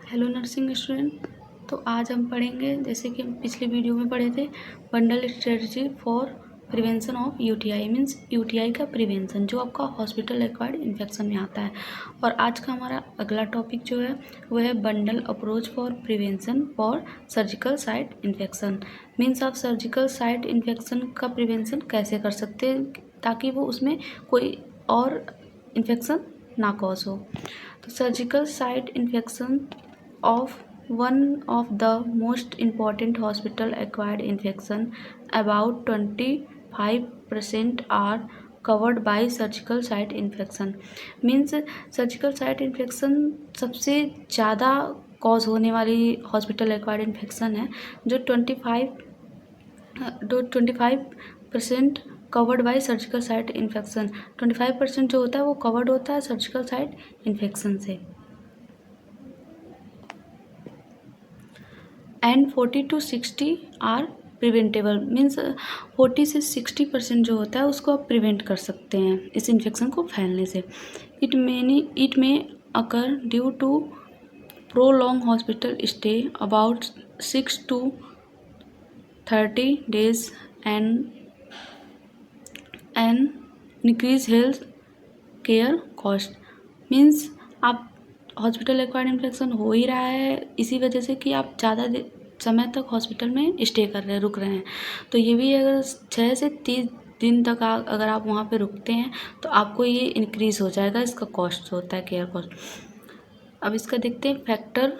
Hello nursing student. तो आज हम पढ़ेंगे, जैसे कि हम पिछले वीडियो में पढ़े थे, bundle strategy for prevention of UTI. Means UTI का प्रिवेंशन जो आपका हॉस्पिटल एक्वायर्ड इन्फेक्शन में आता है। और आज का हमारा अगला टॉपिक जो है वह है bundle approach for prevention for surgical site infection. Means आप सर्जिकल साइट इन्फेक्शन का प्रिवेंशन कैसे कर सकते हैं ताकि वो उसमें कोई और इन्फेक्शन ना कॉज हो। तो surgical site infection of one of the most important hospital acquired infection. About 25% are covered by surgical site infection. Means surgical site infection सबसे ज़्यादा कॉज होने वाली हॉस्पिटल एक्वायर्ड इन्फेक्शन है जो 25% covered by surgical site infection. 25% जो होता है वो कवर्ड होता है सर्जिकल साइट इन्फेक्शन से। And 40 to 60 are preventable. Means 40 से 60% जो होता है उसको आप प्रिवेंट कर सकते हैं इस इन्फेक्शन को फैलने से। It may occur due to prolong hospital stay about 6 to 30 days and increase health care cost. Means आप हॉस्पिटल एक्वायर्ड इन्फेक्शन हो ही रहा है इसी वजह से कि आप ज़्यादा समय तक हॉस्पिटल में स्टे कर रहे हैं, रुक रहे हैं। तो ये भी अगर 6 से 30 दिन तक अगर आप वहाँ पे रुकते हैं तो आपको ये इंक्रीज़ हो जाएगा, इसका कॉस्ट होता है केयर कॉस्ट। अब इसका देखते हैं फैक्टर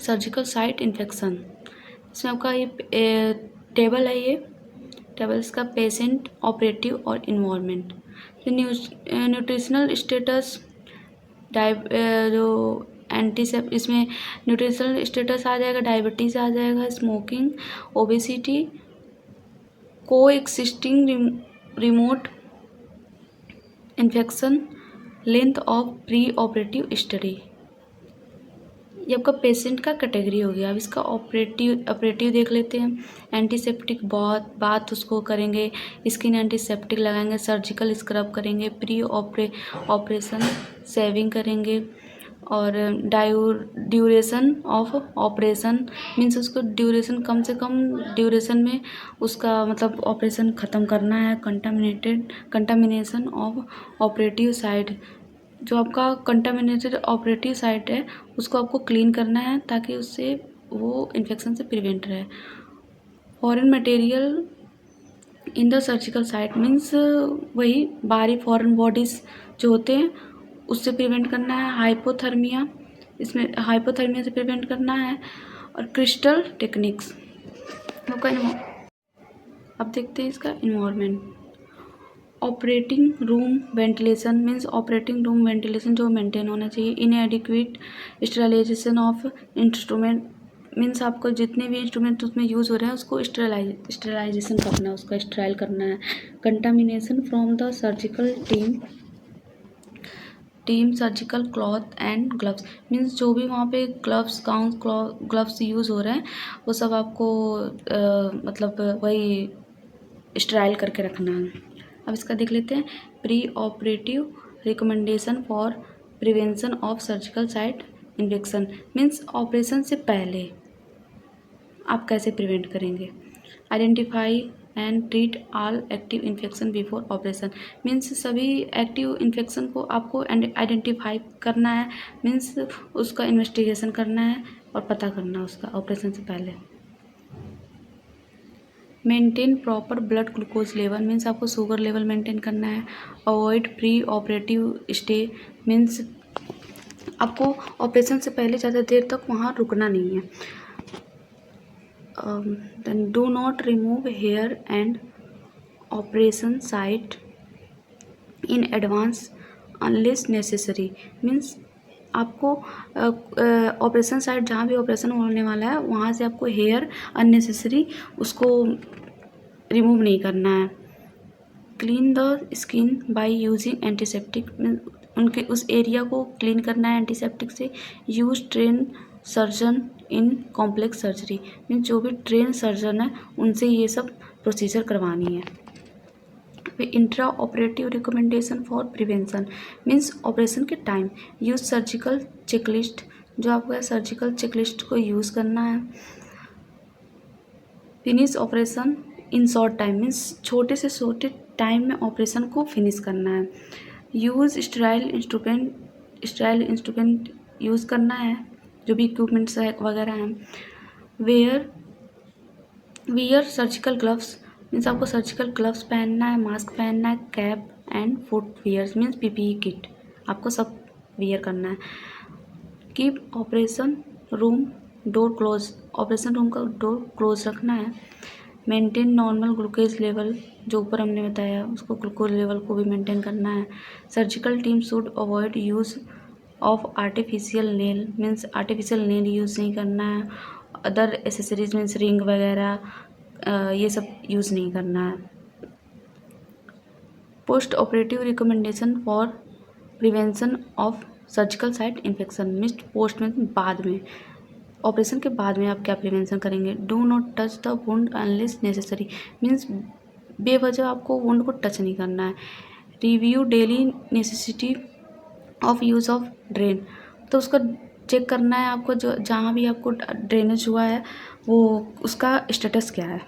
सर्जिकल साइट इन्फेक्शन। इसमें आपका ये टेबल है, ये टेबल इसका पेशेंट, ऑपरेटिव और इन्वॉल्वमेंट। न्यूट्रिशनल स्टेटस जो इसमें न्यूट्रिशनल स्टेटस आ जाएगा, डायबिटीज़ आ जाएगा, स्मोकिंग, ओबेसिटी, को existing remote infection, length of pre operative study. ये आपका पेशेंट का कैटेगरी हो गया। अब इसका ऑपरेटिव देख लेते हैं। एंटीसेप्टिक बाथ उसको करेंगे, स्किन एंटीसेप्टिक लगाएंगे, सर्जिकल स्क्रब करेंगे, प्री ऑपरेशन सेविंग करेंगे और ड्यूरेशन ऑफ ऑपरेशन। मीन्स उसको ड्यूरेशन कम से कम ड्यूरेशन में उसका मतलब ऑपरेशन ख़त्म करना है। कंटामिनेशन ऑफ ऑपरेटिव साइट, जो आपका कंटामिनेटेड ऑपरेटिव साइट है उसको आपको क्लीन करना है ताकि उससे वो इन्फेक्शन से प्रिवेंट रहे। Foreign material in the surgical site, means वही बाहरी फॉरेन बॉडीज़ जो होते हैं उससे प्रिवेंट करना है। हाइपोथर्मिया, इसमें हाइपोथर्मिया से प्रिवेंट करना है। और क्रिस्टल टेक्निक्स। अब देखते हैं इसका environment. Operating room ventilation, means operating room ventilation जो मेंटेन होना चाहिए। Inadequate sterilisation of instrument, means आपको जितने भी इंस्ट्रूमेंट उसमें यूज़ हो रहे हैं उसको स्टेरिलाइजेशन करना है, उसका स्टेराइल करना है। Contamination from the surgical team surgical cloth and gloves, means जो भी वहाँ पे ग्लव्स यूज़ हो रहे हैं वो सब आपको मतलब वही स्टेराइल करके रखना है। अब इसका देख लेते हैं। Pre operative recommendation for prevention of surgical site infection, means operation से पहले आप कैसे प्रिवेंट करेंगे। Identify and treat all active infection before operation, means सभी एक्टिव इन्फेक्शन को आपको आइडेंटिफाई करना है, मीन्स उसका इन्वेस्टिगेशन करना है और पता करना है उसका ऑपरेशन से पहले। Maintain proper blood glucose level, means आपको शुगर लेवल मेंटेन करना है। Avoid pre operative stay, means आपको ऑपरेशन से पहले ज़्यादा देर तक वहाँ रुकना नहीं है। Then do not remove hair and operation site in advance unless necessary, means आपको ऑपरेशन साइट जहाँ भी ऑपरेशन होने वाला है वहाँ से आपको हेयर अननेसेसरी उसको रिमूव नहीं करना है। Clean the skin by using antiseptic, उनके उस एरिया को क्लीन करना है एंटीसेप्टिक से। Use train surgeon in complex surgery, means जो भी ट्रेन सर्जन है उनसे ये सब प्रोसीजर करवानी है। Intra operative recommendation for prevention, means operation के टाइम यूज सर्जिकल चेकलिस्ट जो आपको सर्जिकल चेकलिस्ट को यूज़ करना है। Finish operation in short time means छोटे से छोटे टाइम में ऑपरेशन को फिनिश करना है। यूज़ स्टेराइल इंस्ट्रूमेंट यूज़ करना है, जो भी इक्विपमेंट्स वगैरह हैं। वियर सर्जिकल ग्लव्स मीन्स आपको सर्जिकल ग्लव्स पहनना है, मास्क पहनना है, cap and foot wears means PPE kit आपको सब वियर करना है। Keep operation room door close, operation room का डोर क्लोज रखना है। मेंटेन नॉर्मल ग्लूकोज लेवल, जो ऊपर हमने बताया उसको ग्लूकोज लेवल को भी मेंटेन करना है। Surgical team should avoid use of artificial nail means artificial nail use नहीं करना है। अदर एसेसरीज मीन्स रिंग वगैरह ये सब यूज़ नहीं करना है। Post operative recommendation for prevention of surgical site infection means post में बाद में, ऑपरेशन के बाद में आप क्या प्रिवेंशन करेंगे। Do not touch the wound unless necessary means बेवजह आपको वुंड को टच नहीं करना है। Review daily necessity of use of drain, तो उसका चेक करना है आपको, जो जहाँ भी आपको ड्रेनेज हुआ है वो उसका स्टेटस क्या है।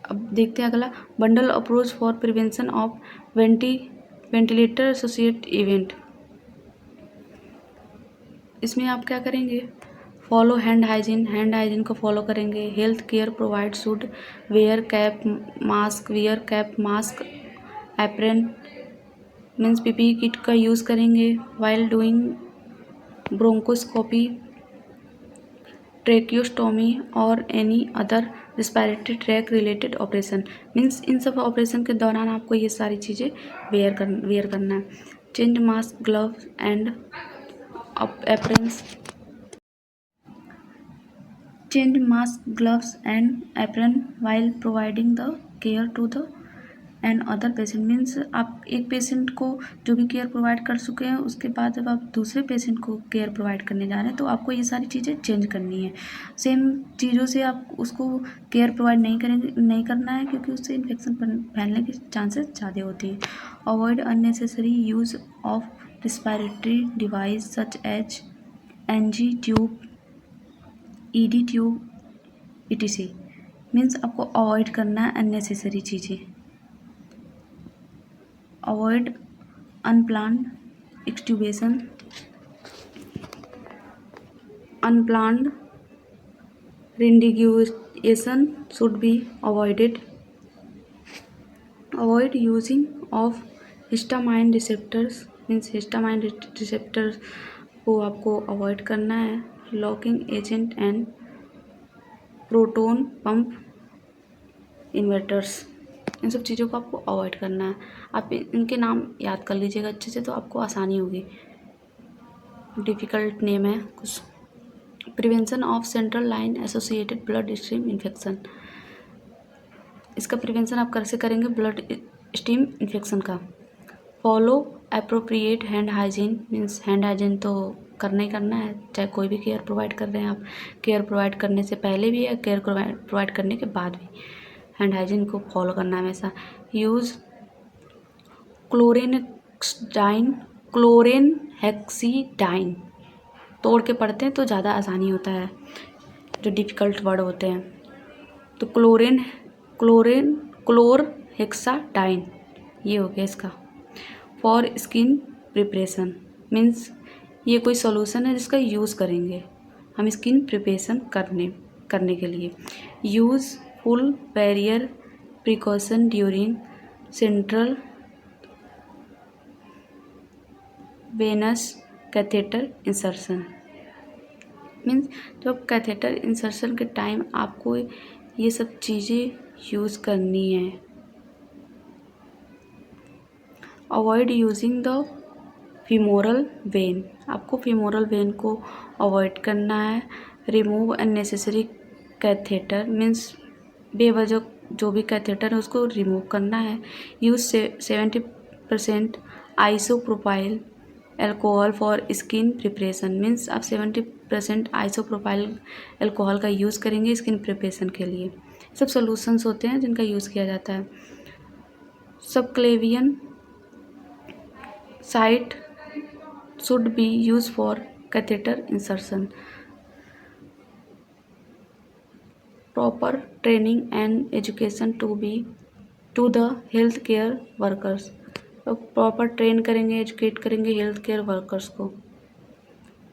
अब देखते हैं अगला, bundle approach for prevention of ventilator associate event. इसमें आप क्या करेंगे, फॉलो हैंड हाइजीन को फॉलो करेंगे। Health care provide should wear cap mask apron means PPE kit का यूज़ करेंगे। वाइल डूइंग ब्रोंकोस्कोपी, ट्रेकियोस्टोमी और any other respiratory track related operation means इन सब ऑपरेशन के दौरान आपको ये सारी चीज़ें वेयर करना है। Change mask gloves and aprons, change mask gloves and apron while providing the care to the and other patient means आप एक पेशेंट को जो भी केयर प्रोवाइड कर चुके हैं उसके बाद जब आप दूसरे पेशेंट को केयर प्रोवाइड करने जा रहे हैं तो आपको ये सारी चीज़ें चेंज करनी है। सेम चीज़ों से आप उसको केयर प्रोवाइड नहीं करना है, क्योंकि उससे इन्फेक्शन फैलने के चांसेस ज़्यादा होती है। Avoid unnecessary use of respiratory device such as NG tube, ED tube etc means आपको अवॉइड करना है अननेसेसरी चीज़ें। Avoid unplanned extubation, unplanned reintubation should be avoided. Avoid using of histamine receptors means histamine receptors को आपको avoid करना है। Blocking agent and proton pump inhibitors, इन सब चीज़ों को आपको अवॉइड करना है। आप इनके नाम याद कर लीजिएगा अच्छे से तो आपको आसानी होगी, डिफ़िकल्ट नेम है कुछ। Prevention of central line associated blood stream infection, इसका प्रिवेंशन आप कैसे करेंगे ब्लड स्ट्रीम इन्फेक्शन का। Follow appropriate hand hygiene means hand hygiene तो करना ही करना है, चाहे कोई भी केयर प्रोवाइड कर रहे हैं आप, केयर प्रोवाइड करने से पहले भी या केयर प्रोवाइड करने के बाद भी हैंड हाइजीन को फॉलो करना है हमेशा। यूज़ क्लोरेनहेक्सीडाइन, तोड़ के पढ़ते हैं तो ज़्यादा आसानी होता है, जो डिफ़िकल्ट वर्ड होते हैं। तो क्लोरहेक्साडाइन ये हो गया इसका। फॉर स्किन प्रिपरेशन मीन्स ये कोई सॉल्यूशन है जिसका यूज़ करेंगे हम स्किन प्रिपरेशन करने के लिए। Use full barrier precaution during central venous catheter insertion means जब कैथेटर इंसर्शन के टाइम आपको ये सब चीज़ें यूज़ करनी है। Avoid using the femoral when, आपको फीमोरल वेन को अवॉइड करना है। रिमूव अननेसेसरी कैथेटर मीन्स बेवजह जो भी कैथेटर है उसको रिमूव करना है। Use 70% isopropyl alcohol for skin preparation means आप 70% आइसोप्रोपाइल एल्कोहल का यूज़ करेंगे स्किन प्रिपरेशन के लिए। सब सॉल्यूशंस होते हैं जिनका यूज़ किया जाता है। Subclavian site should be use for catheter insertion, proper training and education to the health care workers. तो प्रॉपर ट्रेन करेंगे, एजुकेट करेंगे हेल्थ केयर वर्कर्स को।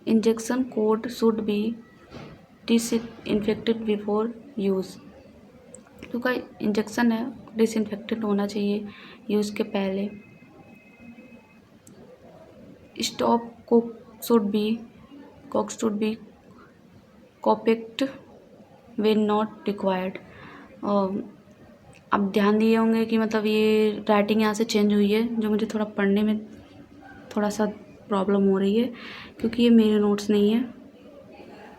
Injection code should be disinfected before use, तो का injection है disinfected होना चाहिए use के पहले। Stopcock should be capped when not required. अब ध्यान दिए होंगे कि मतलब ये राइटिंग यहाँ से चेंज हुई है, जो मुझे थोड़ा पढ़ने में थोड़ा सा प्रॉब्लम हो रही है, क्योंकि ये मेरे नोट्स नहीं है।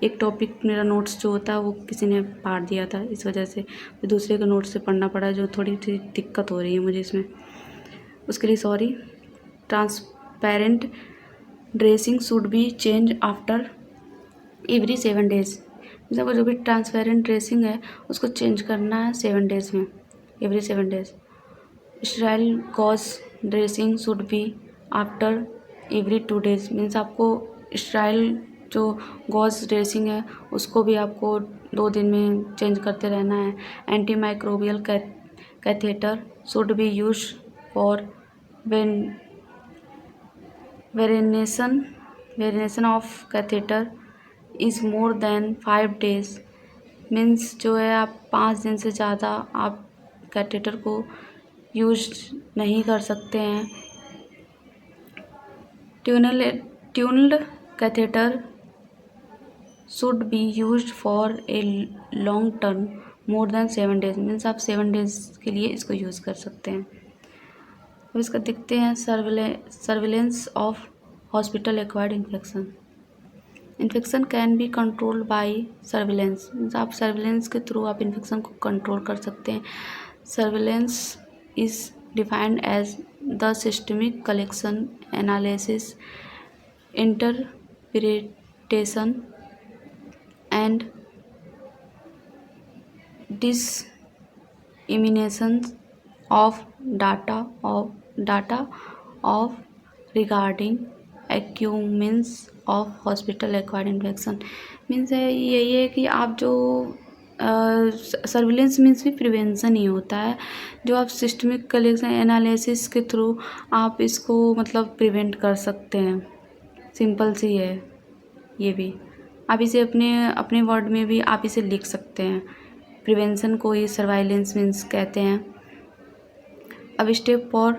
एक टॉपिक मेरा नोट्स जो होता है वो किसी ने पाट दिया था, इस वजह से दूसरे के नोट्स से पढ़ना पड़ा, जो थोड़ी सी दिक्कत हो रही है मुझे इसमें, उसके लिए sorry. Transparent dressing should B change after every 7 days, मतलब जो भी ट्रांसपेरेंट ड्रेसिंग है उसको चेंज करना है 7 डेज़ में, every 7 days. Style gauze dressing should be after every 2 days, means आपको स्टाइल जो गॉज ड्रेसिंग है उसको भी आपको 2 दिन में चेंज करते रहना है। Anti microbial catheter should be use for variation of catheter is more than 5 days, means जो है आप 5 दिन से ज़्यादा आप कैथेटर को यूज नहीं कर सकते हैं। Tuned catheter should be use for a long term more than 7 days, means आप 7 डेज के लिए इसको यूज़ कर सकते हैं। अब इसका देखते हैं surveillance of hospital acquired infection can be controlled by surveillance, means आप सर्विलेंस के थ्रू आप इन्फेक्शन को कंट्रोल कर सकते हैं। Surveillance is defined as the systemic collection, analysis, interpretation and dissemination of data of regarding occurrence of hospital acquired infection, means है यही है कि आप जो सर्विलेंस मीन्स भी प्रिवेंशन ही होता है, जो आप सिस्टमिक कलेक्शन एनालिसिस के थ्रू आप इसको मतलब प्रिवेंट कर सकते हैं। सिंपल सी है ये भी, आप इसे अपने वर्ड में भी आप इसे लिख सकते हैं। प्रिवेंशन को ही सर्वाइलेंस मीन्स कहते हैं। अब step for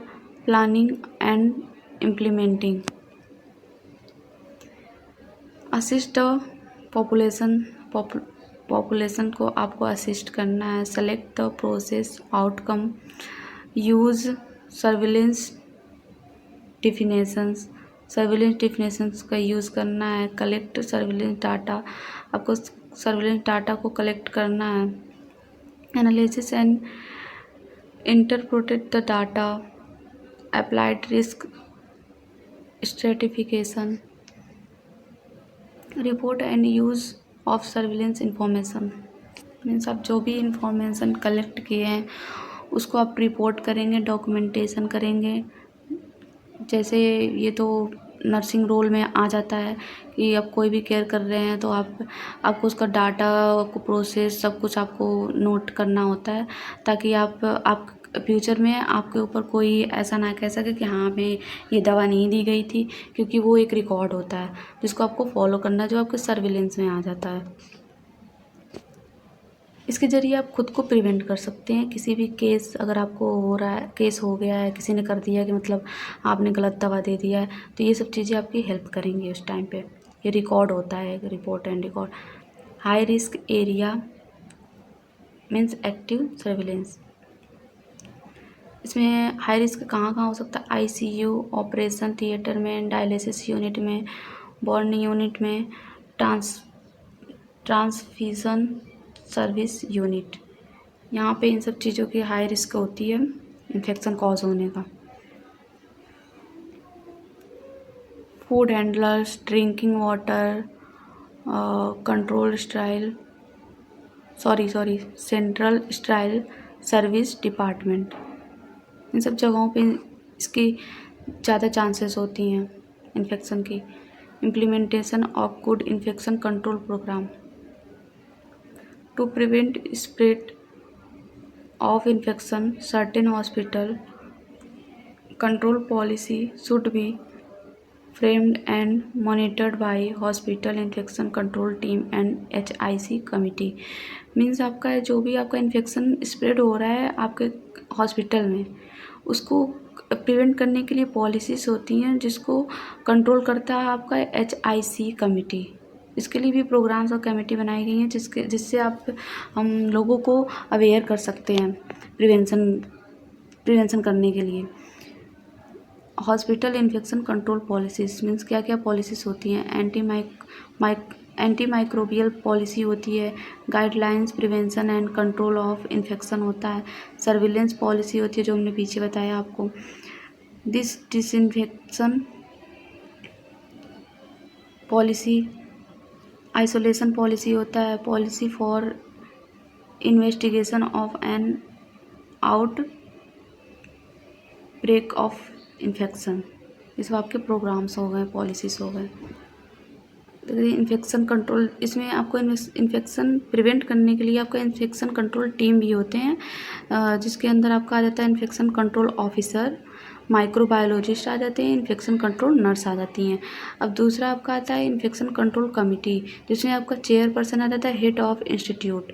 planning and implementing, assist population को आपको असिस्ट करना है। Select the process outcome, use surveillance definitions का यूज़ करना है। कलेक्ट सर्विलेंस डाटा, आपको सर्विलेंस डाटा को कलेक्ट करना है। Analysis and interpret the data, applied risk stratification, report and use of surveillance information, means आप जो भी इंफॉर्मेशन कलेक्ट किए हैं उसको आप रिपोर्ट करेंगे, डॉक्यूमेंटेशन करेंगे। जैसे ये तो नर्सिंग रोल में आ जाता है कि आप कोई भी केयर कर रहे हैं तो आपको उसका डाटा को प्रोसेस सब कुछ आपको नोट करना होता है, ताकि आप फ्यूचर में आपके ऊपर कोई ऐसा ना कह सके कि हाँ हमें ये दवा नहीं दी गई थी, क्योंकि वो एक रिकॉर्ड होता है जिसको आपको फॉलो करना है, जो आपके सर्विलेंस में आ जाता है। इसके ज़रिए आप खुद को प्रिवेंट कर सकते हैं। किसी भी केस अगर आपको हो रहा है, केस हो गया है, किसी ने कर दिया कि मतलब आपने गलत दवा दे दिया है, तो ये सब चीज़ें आपकी हेल्प करेंगी उस टाइम पे। ये रिकॉर्ड होता है, report and record. High risk area means active surveillance, इसमें हाई रिस्क कहाँ कहाँ हो सकता है? आईसीयू, ऑपरेशन थिएटर में, डायलिसिस यूनिट में, बॉर्न यूनिट में, ट्रांसफ्यूज़न सर्विस यूनिट, यहाँ पे इन सब चीज़ों की हाई रिस्क होती है इन्फेक्शन कॉज होने का। Food handlers, drinking water, control sterile central sterile service department, इन सब जगहों पे इसकी ज़्यादा चांसेस होती हैं इन्फेक्शन की। implementation of good infection control program. To prevent spread of infection, certain hospital control policy should be framed and monitored by hospital infection control team and HIC committee. Means आपका जो भी आपका infection spread हो रहा है आपके hospital में, उसको प्रिवेंट करने के लिए पॉलिसीज होती हैं जिसको कंट्रोल करता है आपका HIC कमेटी। इसके लिए भी प्रोग्राम्स और कमेटी बनाई गई हैं जिससे हम लोगों को अवेयर कर सकते हैं प्रिवेंशन करने के लिए। Hospital infection control policies means क्या क्या पॉलिसीज होती हैं। एंटी माइक्रोबियल पॉलिसी होती है, guidelines prevention and control of infection होता है, सर्विलेंस पॉलिसी होती है जो हमने पीछे बताया आपको, डिसइंफेक्शन पॉलिसी, आइसोलेशन पॉलिसी होता है, policy for investigation of an outbreak of infection. ये सब आपके प्रोग्राम्स हो गए, पॉलिसीज़ हो गए। इन्फेक्शन कंट्रोल, इसमें आपको इन्फेक्शन प्रिवेंट करने के लिए आपका इन्फेक्शन कंट्रोल टीम भी होते हैं, जिसके अंदर आपका आ जाता है इन्फेक्शन कंट्रोल ऑफिसर, माइक्रोबायोलॉजिस्ट आ जाते हैं, इन्फेक्शन कंट्रोल नर्स आ जाती हैं। अब दूसरा आपका आता है इन्फेक्शन कंट्रोल कमेटी, जिसमें आपका चेयरपर्सन आ जाता है हेड ऑफ इंस्टीट्यूट।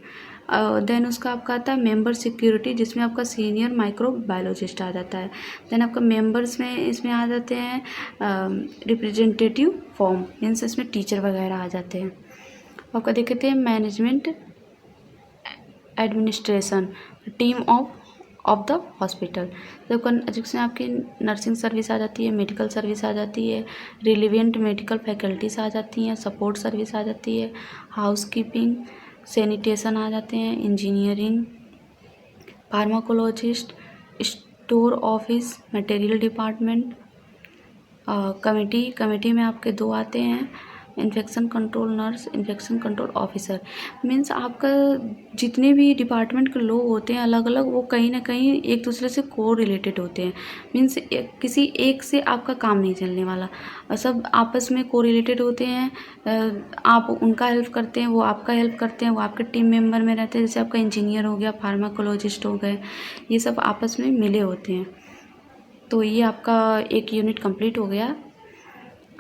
देन उसका आपका आता है मेंबर सिक्योरिटी, जिसमें आपका सीनियर माइक्रोबायोलॉजिस्ट आ जाता है। देन आपका मेंबर्स में इसमें आ जाते हैं रिप्रेजेंटेटिव फॉर्म, मीन्स इसमें टीचर वगैरह आ जाते हैं। आपका देखते हैं management administration team of the hospital, जिसमें आपकी नर्सिंग सर्विस आ जाती है, मेडिकल सर्विस आ जाती है, रिलीवेंट मेडिकल फैकल्टीज आ जाती हैं, सपोर्ट सर्विस आ जाती है, हाउसकीपिंग, सैनिटेशन आ जाते हैं, engineering, pharmacologist, store office, material department, committee में आपके 2 आते हैं, infection control nurse, infection control officer. Means आपका जितने भी डिपार्टमेंट के लोग होते हैं अलग अलग, वो कहीं ना कहीं एक दूसरे से को रिलेटेड होते हैं। मीन्स किसी एक से आपका काम नहीं चलने वाला, सब आपस में को रिलेटेड होते हैं। आप उनका हेल्प करते हैं, वो आपका हेल्प करते हैं, वो आपके टीम मेंबर में रहते हैं। जैसे आपका इंजीनियर हो गया, फार्माकोलॉजिस्ट हो गए, ये सब आपस में मिले होते हैं। तो ये आपका एक यूनिट कंप्लीट हो गया।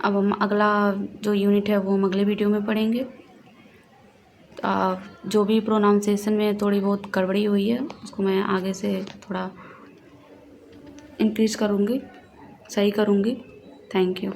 अब हम अगला जो यूनिट है वो हम अगले वीडियो में पढ़ेंगे। जो भी प्रोनाउंसिएशन में थोड़ी बहुत गड़बड़ी हुई है उसको मैं आगे से थोड़ा इंक्रीज करूँगी, सही करूँगी। Thank you.